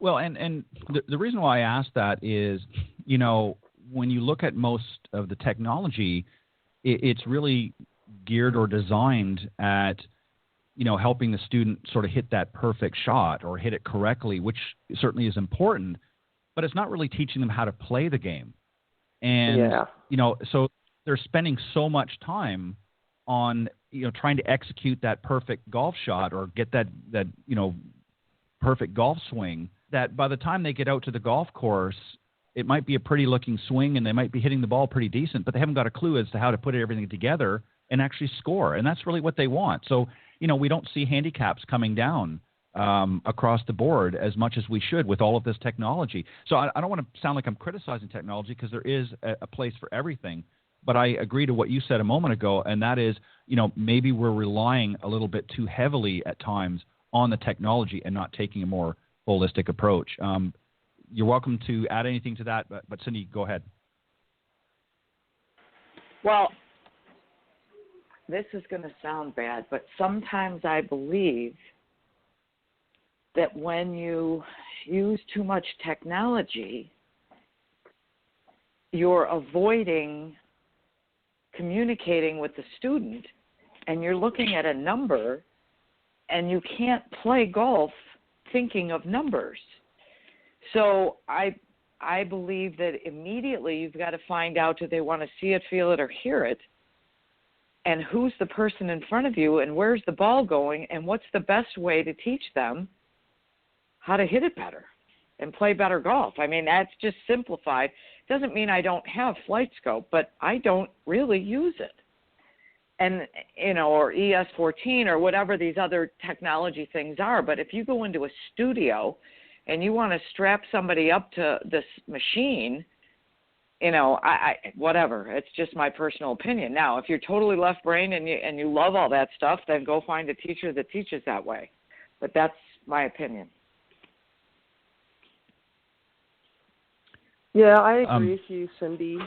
C: Well, and the reason why I asked that is, you know, when you look at most of the technology, it's really geared or designed at, you know, helping the student sort of hit that perfect shot or hit it correctly, which certainly is important, but it's not really teaching them how to play the game. And, you know, so they're spending so much time on, trying to execute that perfect golf shot or get that perfect golf swing, that by the time they get out to the golf course, it might be a pretty looking swing and they might be hitting the ball pretty decent, but they haven't got a clue as to how to put everything together and actually score. And that's really what they want. So, we don't see handicaps coming down across the board as much as we should with all of this technology. So I don't want to sound like I'm criticizing technology, because there is a place for everything. But I agree to what you said a moment ago, and that is, maybe we're relying a little bit too heavily at times on the technology and not taking a more holistic approach. You're welcome to add anything to that, but Cindy, go ahead.
D: Well, this is going to sound bad, but sometimes I believe that when you use too much technology, you're avoiding communicating with the student, and you're looking at a number, and you can't play golf thinking of numbers. So I believe that immediately you've got to find out, do they want to see it, feel it, or hear it, and who's the person in front of you, and where's the ball going, and what's the best way to teach them how to hit it better and play better golf. I mean, that's just simplified. Doesn't mean I don't have Flight Scope, but I don't really use it. And, or ES14 or whatever these other technology things are. But if you go into a studio and you want to strap somebody up to this machine, whatever. It's just my personal opinion. Now, if you're totally left-brained and you love all that stuff, then go find a teacher that teaches that way. But that's my opinion.
E: Yeah, I agree with you, Cindy.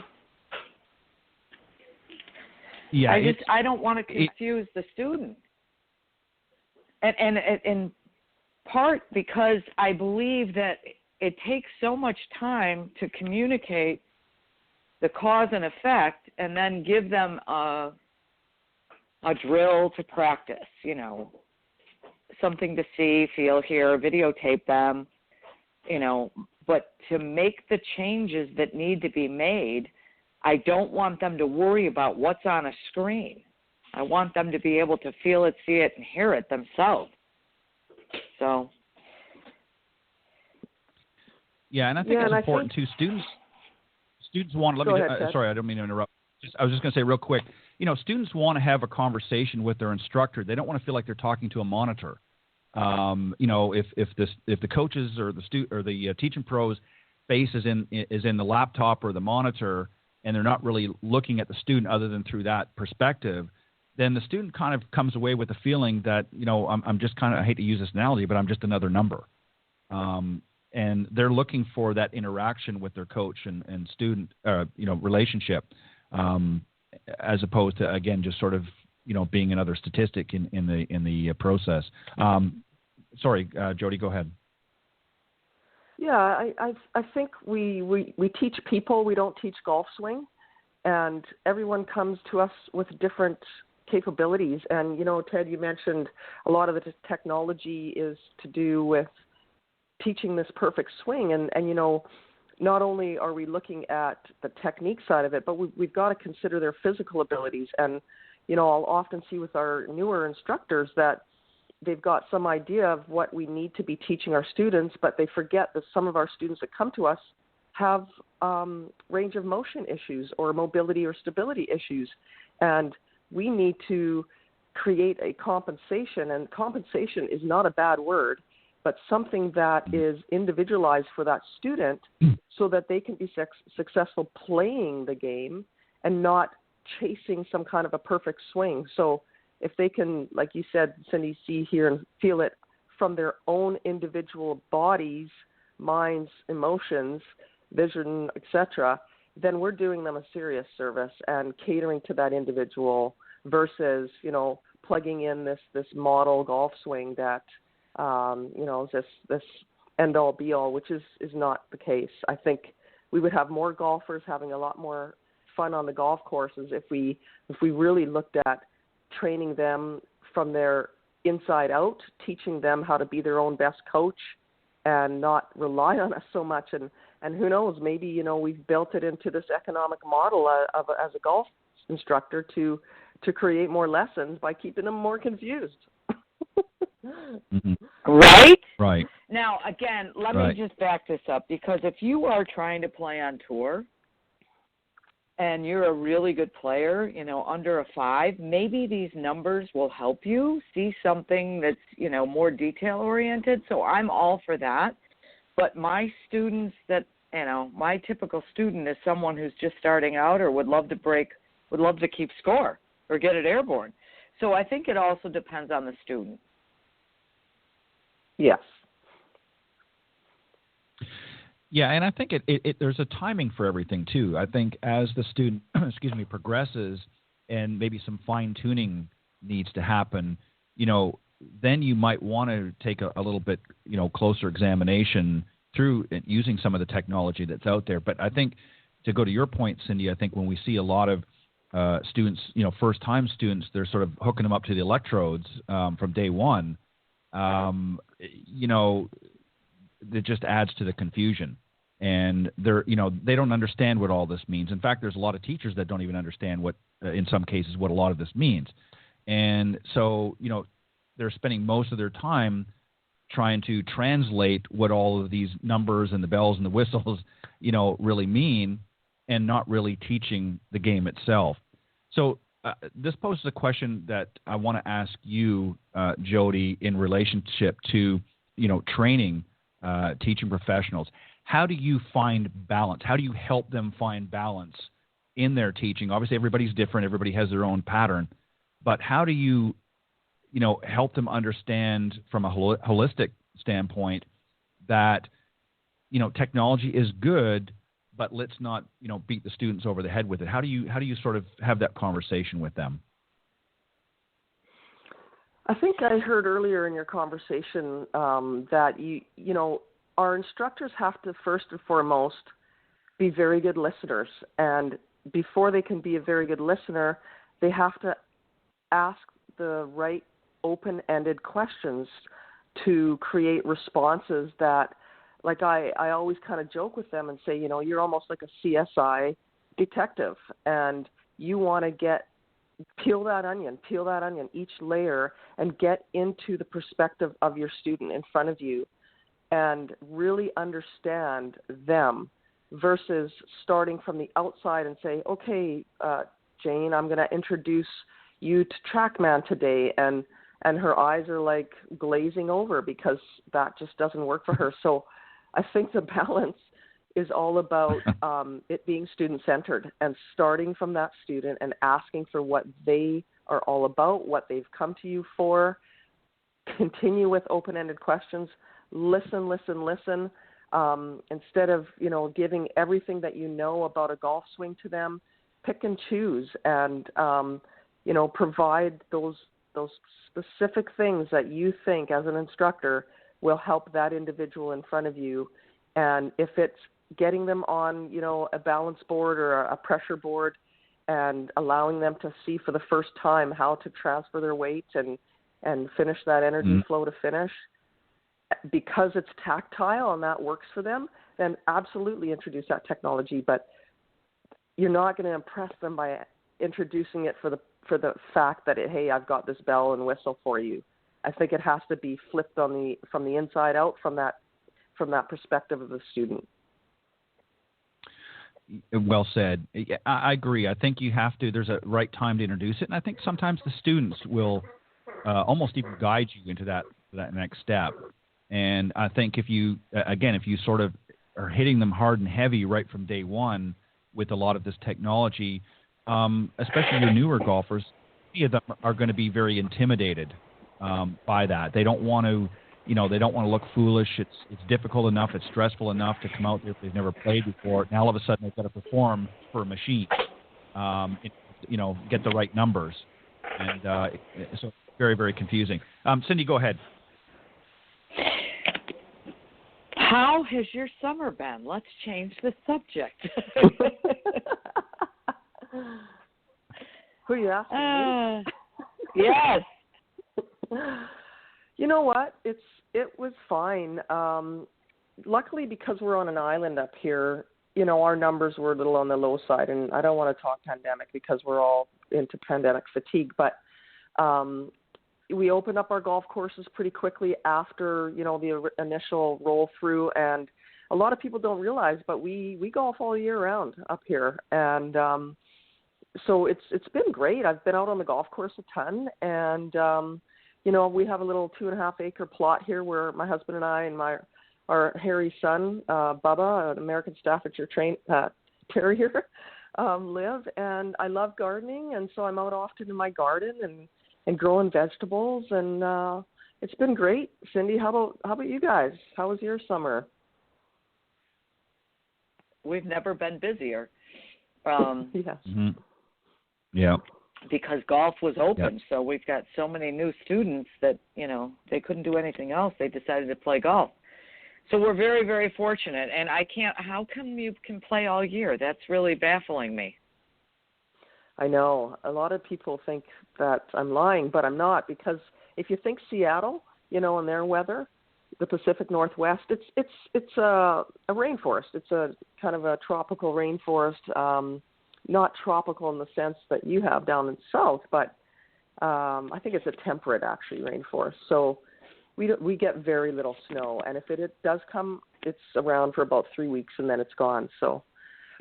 C: Yeah,
D: I don't want to confuse the student. And in part because I believe that it takes so much time to communicate the cause and effect and then give them a drill to practice, something to see, feel, hear, videotape them, but to make the changes that need to be made, I don't want them to worry about what's on a screen. I want them to be able to feel it, see it, and hear it themselves. So.
C: Yeah, and I think it's important too. Students want. Sorry, I don't mean to interrupt. I was just going to say real quick. Students want to have a conversation with their instructor. They don't want to feel like they're talking to a monitor. If the coaches or the teaching pros' face is in the laptop or the monitor, and they're not really looking at the student other than through that perspective, then the student kind of comes away with the feeling that I'm just kind of, I hate to use this analogy, but I'm just another number. And they're looking for that interaction with their coach and student relationship, as opposed to, again, just sort of being another statistic in the process. Sorry, Jody, go ahead.
E: Yeah, I think we teach people, we don't teach golf swing, and everyone comes to us with different capabilities. And Ted, you mentioned a lot of the technology is to do with teaching this perfect swing, and not only are we looking at the technique side of it, but we've got to consider their physical abilities. And I'll often see with our newer instructors that they've got some idea of what we need to be teaching our students, but they forget that some of our students that come to us have range of motion issues or mobility or stability issues. And we need to create a compensation, and compensation is not a bad word, but something that is individualized for that student so that they can be successful playing the game and not chasing some kind of a perfect swing. So if they can, like you said, Cindy, see, hear, and feel it from their own individual bodies, minds, emotions, vision, etc., then we're doing them a serious service and catering to that individual versus, plugging in this model golf swing that, this end-all, be-all, which is not the case. I think we would have more golfers having a lot more fun on the golf courses if we really looked at training them from their inside out, teaching them how to be their own best coach and not rely on us so much. And who knows, maybe, we've built it into this economic model as a golf instructor to to create more lessons by keeping them more confused.
C: Mm-hmm.
D: Right?
C: Right.
D: Now, again, let me just back this up, because if you are trying to play on tour and you're a really good player, you know, under a 5, maybe these numbers will help you see something that's, you know, more detail-oriented. So I'm all for that. But my students that, you know, my typical student is someone who's just starting out or would love to keep score or get it airborne. So I think it also depends on the student.
E: Yes.
C: Yeah, and I think there's a timing for everything too. I think as the student, progresses, and maybe some fine tuning needs to happen, you know, then you might want to take a little bit, you know, closer examination through using some of the technology that's out there. But I think, to go to your point, Cindy, I think when we see a lot of students, you know, first-time students, they're sort of hooking them up to the electrodes from day one. You know, it just adds to the confusion, and they don't understand what all this means. In fact, there's a lot of teachers that don't even understand what, in some cases, what a lot of this means, and so, you know, they're spending most of their time trying to translate what all of these numbers and the bells and the whistles, you know, really mean, and not really teaching the game itself. So this poses a question that I want to ask you, Jody, in relationship to, you know, training teaching professionals. How do you find balance? How do you help them find balance in their teaching? Obviously, everybody's different. Everybody has their own pattern. But how do you, you know, help them understand from a holistic standpoint that, you know, technology is good, but let's not, you know, beat the students over the head with it? How do you sort of have that conversation with them?
E: I think I heard earlier in your conversation that you know, our instructors have to first and foremost be very good listeners, and before they can be a very good listener, they have to ask the right open-ended questions to create responses that, like I always kind of joke with them and say, you know, you're almost like a CSI detective, and you want to peel that onion, each layer, and get into the perspective of your student in front of you and really understand them, versus starting from the outside and say, okay, Jane, I'm going to introduce you to TrackMan today, and her eyes are like glazing over because that just doesn't work for her. So I think the balance is all about it being student-centered and starting from that student and asking for what they are all about, what they've come to you for. Continue with open-ended questions. Listen. Instead of, you know, giving everything that you know about a golf swing to them, pick and choose, and you know, provide those specific things that you think as an instructor will help that individual in front of you. And if it's getting them on, you know, a balance board or a pressure board and allowing them to see for the first time how to transfer their weight and finish that energy flow to finish, because it's tactile and that works for them, then absolutely introduce that technology. But you're not going to impress them by introducing it for the fact that, hey, I've got this bell and whistle for you. I think it has to be flipped from the inside out, from that perspective of the student.
C: Well said. I agree. I think you have to. There's a right time to introduce it, and I think sometimes the students will almost even guide you into that next step. And I think if you sort of are hitting them hard and heavy right from day one with a lot of this technology, especially your newer golfers, many of them are going to be very intimidated by that. They don't want to, you know, look foolish. It's difficult enough. It's stressful enough to come out there if they've never played before. Now all of a sudden they've got to perform for a machine, you know, get the right numbers, and so it's very, very confusing. Cindy, go ahead.
D: How has your summer been? Let's change the subject.
E: Who are you asking? Me?
D: Yes.
E: You know what? It was fine. Luckily, because we're on an island up here, our numbers were a little on the low side, and I don't want to talk pandemic because we're all into pandemic fatigue, but we opened up our golf courses pretty quickly after, the initial roll through, and a lot of people don't realize, but we golf all year round up here, and so it's been great. I've been out on the golf course a ton, and we have a little 2.5 acre plot here where my husband and I and our hairy son, Bubba, an American Staffordshire Terrier, live. And I love gardening, and so I'm out often in my garden and growing vegetables, and it's been great. Cindy, how about you guys? How was your summer?
D: We've never been busier.
E: Yes.
C: Mm-hmm. Yeah.
D: Because golf was open,
C: Yep.
D: so we've got so many new students that, they couldn't do anything else. They decided to play golf. So we're very, very fortunate. And how come you can play all year? That's really baffling me.
E: I know. A lot of people think that I'm lying, but I'm not, because if you think Seattle, and their weather, the Pacific Northwest, it's a rainforest. It's a kind of a tropical rainforest, not tropical in the sense that you have down in the south, but I think it's a temperate, actually, rainforest. So we get very little snow, and if it does come, it's around for about 3 weeks, and then it's gone. So,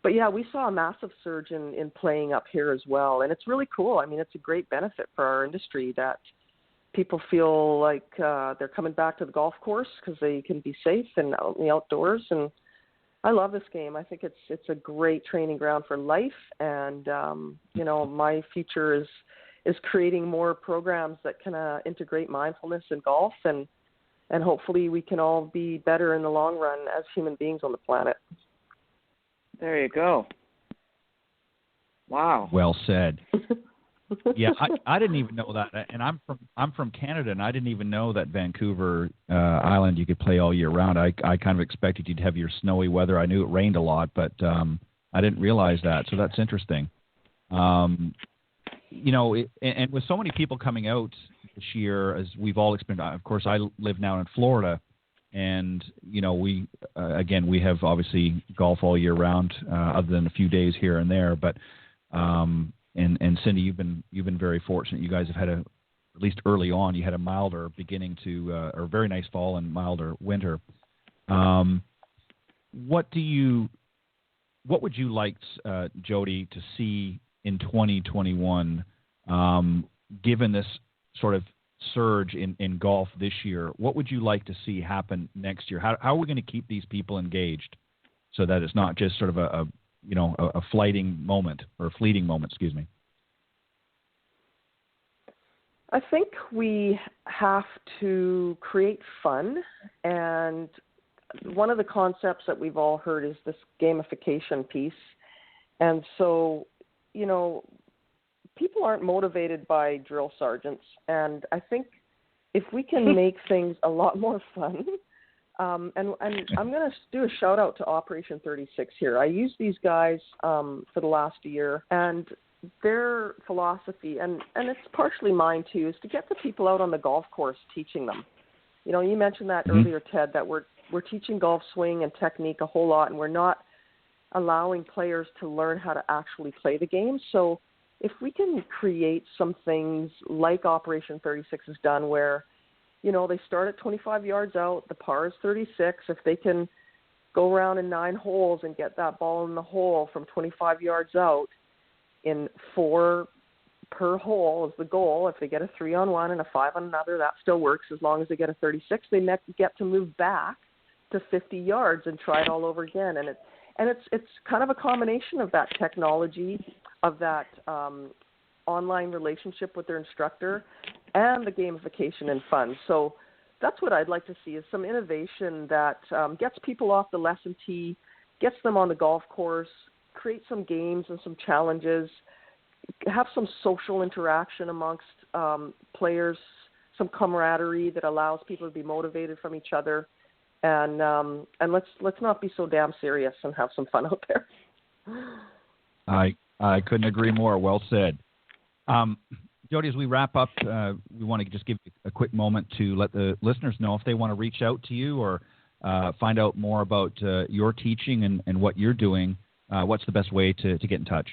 E: but yeah, we saw a massive surge in playing up here as well, and it's really cool. I mean, it's a great benefit for our industry that people feel like they're coming back to the golf course because they can be safe and out in the outdoors, and I love this game. I think it's a great training ground for life, and my future is creating more programs that can integrate mindfulness in golf, and hopefully we can all be better in the long run as human beings on the planet.
D: There you go. Wow.
C: Well said. Yeah, I didn't even know that, and I'm from Canada, and I didn't even know that Vancouver Island you could play all year round. I kind of expected you'd have your snowy weather. I knew it rained a lot, but I didn't realize that. So that's interesting. And with so many people coming out this year, as we've all experienced. Of course, I live now in Florida, and we have obviously golf all year round, other than a few days here and there, but. And Cindy, you've been very fortunate. You guys have had at least early on, you had a milder beginning to, or very nice fall and milder winter. What would you like, Jody, to see in 2021, given this sort of surge in golf this year? What would you like to see happen next year? How are we going to keep these people engaged so that it's not just sort of a fleeting moment, excuse me?
E: I think we have to create fun, and one of the concepts that we've all heard is this gamification piece. And so, people aren't motivated by drill sergeants, and I think if we can make things a lot more fun, and I'm going to do a shout out to Operation 36 here. I use these guys for the last year, and their philosophy, and it's partially mine too, is to get the people out on the golf course teaching them. You mentioned that earlier, Ted, that we're teaching golf swing and technique a whole lot, and we're not allowing players to learn how to actually play the game. So if we can create some things like Operation 36 has done, where they start at 25 yards out, the par is 36. If they can go around in 9 holes and get that ball in the hole from 25 yards out in 4 per hole is the goal. If they get a 3 on one and a 5 on another, that still works as long as they get a 36. They get to move back to 50 yards and try it all over again. And it's kind of a combination of that technology, of that online relationship with their instructor, and the gamification and fun. So that's what I'd like to see, is some innovation that gets people off the lesson tee, gets them on the golf course, create some games and some challenges, have some social interaction amongst players, some camaraderie that allows people to be motivated from each other, and let's not be so damn serious and have some fun out there.
C: I couldn't agree more. Well said. Jody, as we wrap up, we want to just give you a quick moment to let the listeners know if they want to reach out to you or find out more about your teaching and what you're doing, what's the best way to get in touch?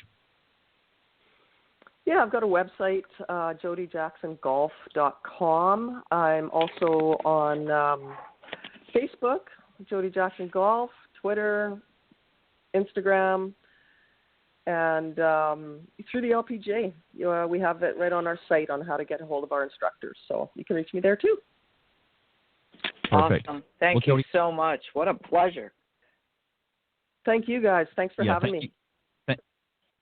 E: Yeah, I've got a website, jodyjacksongolf.com. I'm also on Facebook, Jody Jackson Golf, Twitter, Instagram, and through the LPGA. We have it right on our site on how to get a hold of our instructors, so you can reach me there too.
C: Perfect.
D: Awesome. Thank you so much. What a pleasure.
E: Thank you, guys. Thanks for having me.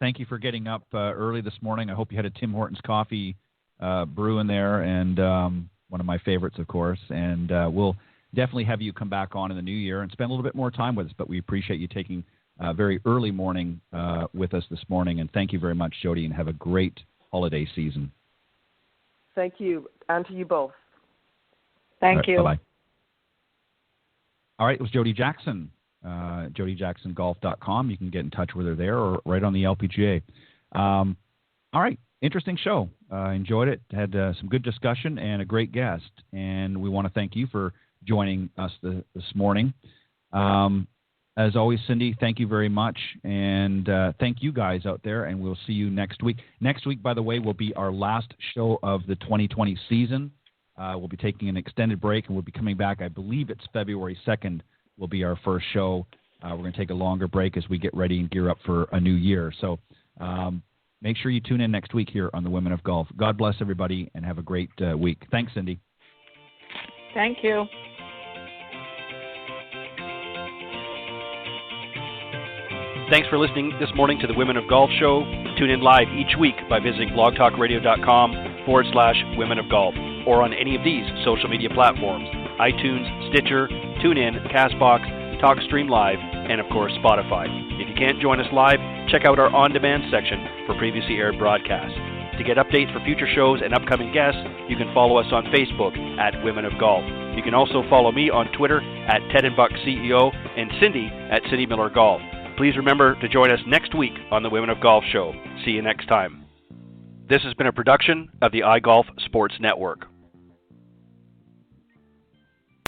C: Thank you for getting up early this morning. I hope you had a Tim Hortons coffee brew in there, and one of my favorites, of course. And we'll definitely have you come back on in the new year and spend a little bit more time with us. But we appreciate you taking a very early morning with us this morning. And thank you very much, Jody, and have a great holiday season.
E: Thank you, and to you both.
D: Thank you.
C: Bye-bye. All right, it was Jody Jackson. JodyJacksonGolf.com. You can get in touch with her there or right on the LPGA. All right, interesting show. Enjoyed it. Had some good discussion and a great guest. And we want to thank you for joining us this morning. As always, Cindy, thank you very much. And thank you guys out there. And we'll see you next week. Next week, by the way, will be our last show of the 2020 season. We'll be taking an extended break, and we'll be coming back. I believe it's February 2nd. Will be our first show. We're going to take a longer break as we get ready and gear up for a new year. So make sure you tune in next week here on the Women of Golf. God bless everybody and have a great week. Thanks, Cindy.
D: Thank you.
B: Thanks for listening this morning to the Women of Golf Show. Tune in live each week by visiting blogtalkradio.com/Women of Golf or on any of these social media platforms: iTunes, Stitcher, TuneIn, CastBox, TalkStream Live, and of course Spotify. If you can't join us live, check out our on-demand section for previously aired broadcasts. To get updates for future shows and upcoming guests, you can follow us on Facebook at Women of Golf. You can also follow me on Twitter at TedandBuckCEO and Cindy at Cindy Miller Golf. Please remember to join us next week on the Women of Golf Show. See you next time. This has been a production of the iGolf Sports Network.